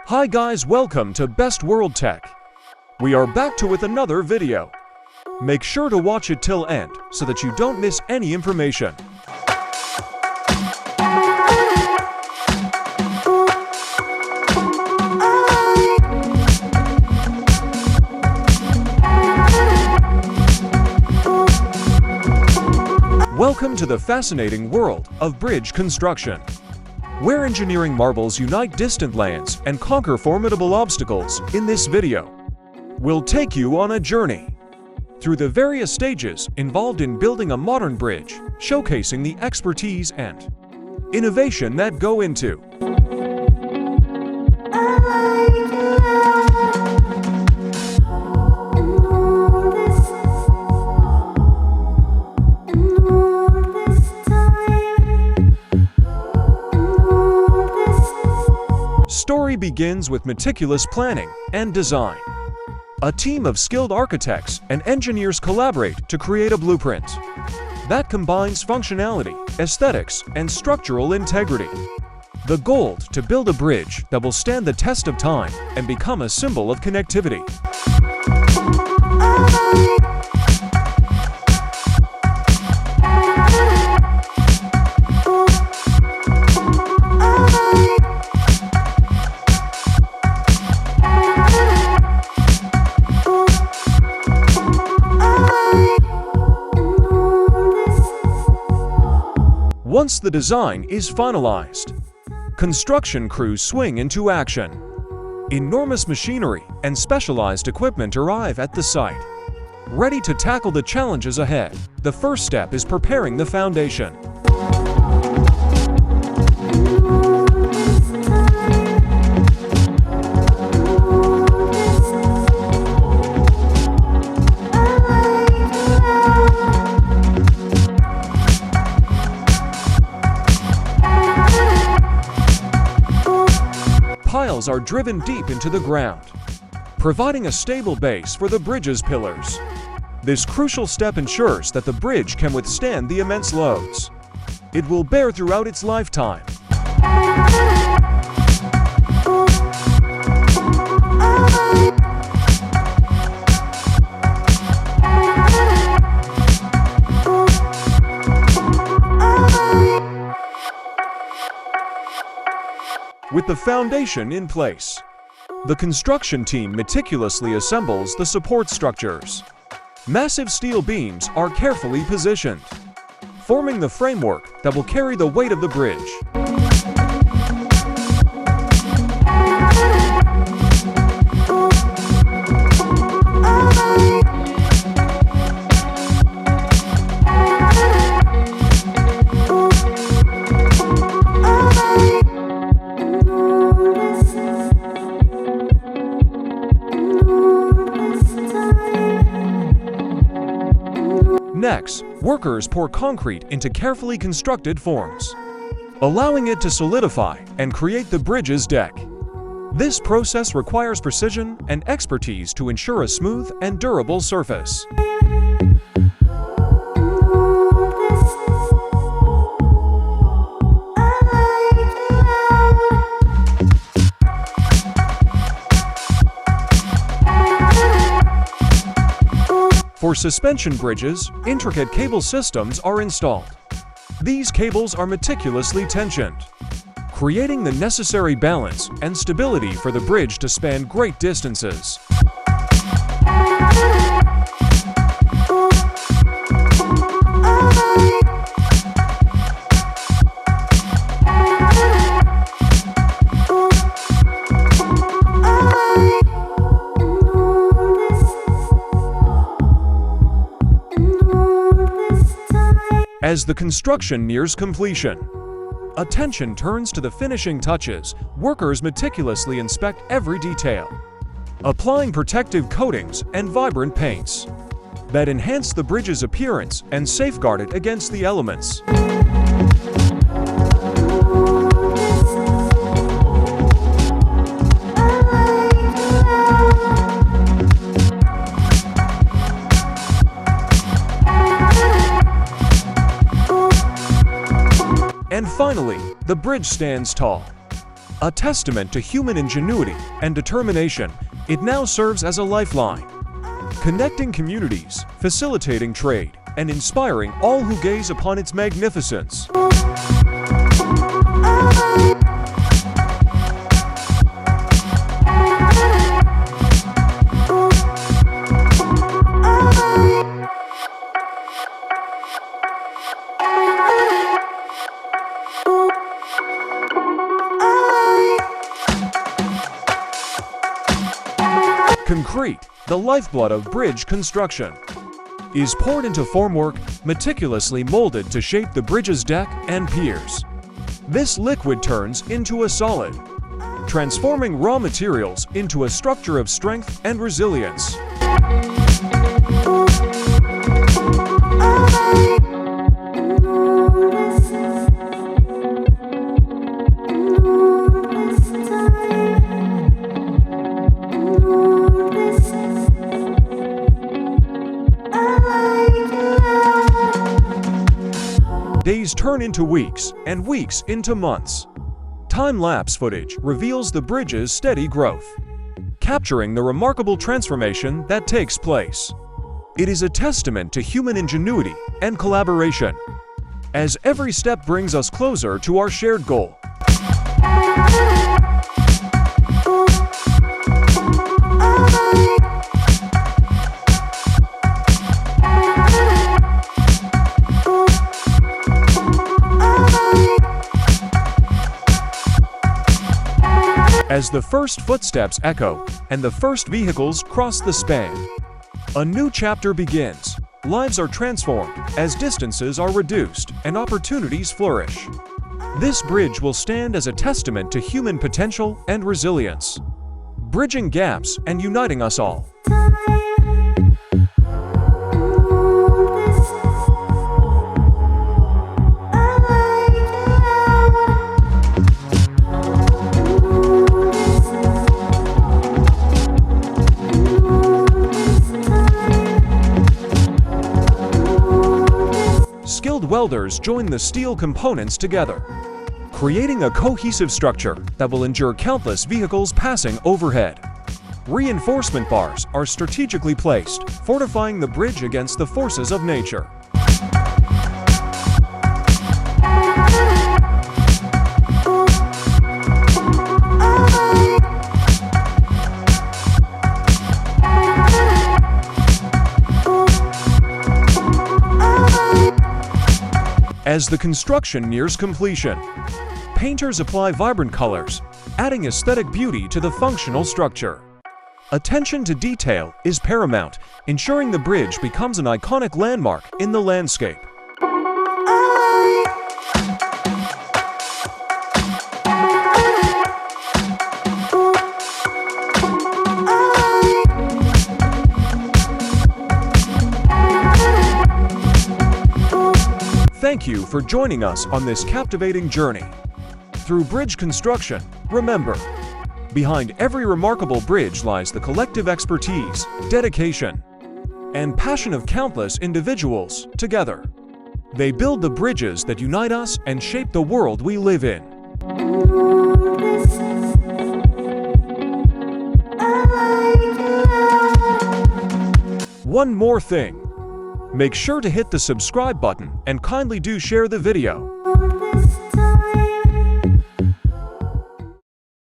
Hi guys, welcome to Best World Tech. We are back with another video. Make sure to watch it till end so that you don't miss any information. Welcome to the fascinating world of bridge construction, where engineering marvels unite distant lands and conquer formidable obstacles. In this video, we'll take you on a journey through the various stages involved in building a modern bridge, showcasing the expertise and innovation that go into story begins with meticulous planning and design. A team of skilled architects and engineers collaborate to create a blueprint that combines functionality, aesthetics, and structural integrity. The goal to build a bridge that will stand the test of time and become a symbol of connectivity. Once the design is finalized, construction crews swing into action. Enormous machinery and specialized equipment arrive at the site, ready to tackle the challenges ahead. The first step is preparing the foundation. Piles are driven deep into the ground, providing a stable base for the bridge's pillars. This crucial step ensures that the bridge can withstand the immense loads it will bear throughout its lifetime. With the foundation in place, the construction team meticulously assembles the support structures. Massive steel beams are carefully positioned, forming the framework that will carry the weight of the bridge. Next, workers pour concrete into carefully constructed forms, allowing it to solidify and create the bridge's deck. This process requires precision and expertise to ensure a smooth and durable surface. For suspension bridges, intricate cable systems are installed. These cables are meticulously tensioned, creating the necessary balance and stability for the bridge to span great distances. As the construction nears completion, attention turns to the finishing touches. Workers meticulously inspect every detail, applying protective coatings and vibrant paints that enhance the bridge's appearance and safeguard it against the elements. And finally, the bridge stands tall, A testament to human ingenuity and determination, it now serves as a lifeline, connecting communities, facilitating trade, and inspiring all who gaze upon its magnificence. Concrete, the lifeblood of bridge construction, is poured into formwork, meticulously molded to shape the bridge's deck and piers. This liquid turns into a solid, transforming raw materials into a structure of strength and resilience. Days turn into weeks, and weeks into months. Time-lapse footage reveals the bridge's steady growth, capturing the remarkable transformation that takes place. It is a testament to human ingenuity and collaboration, as every step brings us closer to our shared goal. As the first footsteps echo and the first vehicles cross the span, a new chapter begins. Lives are transformed as distances are reduced and opportunities flourish. This bridge will stand as a testament to human potential and resilience, bridging gaps and uniting us all. Skilled welders join the steel components together, creating a cohesive structure that will endure countless vehicles passing overhead. Reinforcement bars are strategically placed, fortifying the bridge against the forces of nature. As the construction nears completion, painters apply vibrant colors, adding aesthetic beauty to the functional structure. Attention to detail is paramount, ensuring the bridge becomes an iconic landmark in the landscape. Thank you for joining us on this captivating journey. Through bridge construction, remember, behind every remarkable bridge lies the collective expertise, dedication, and passion of countless individuals together. They build the bridges that unite us and shape the world we live in. One more thing. Make sure to hit the subscribe button and kindly do share the video.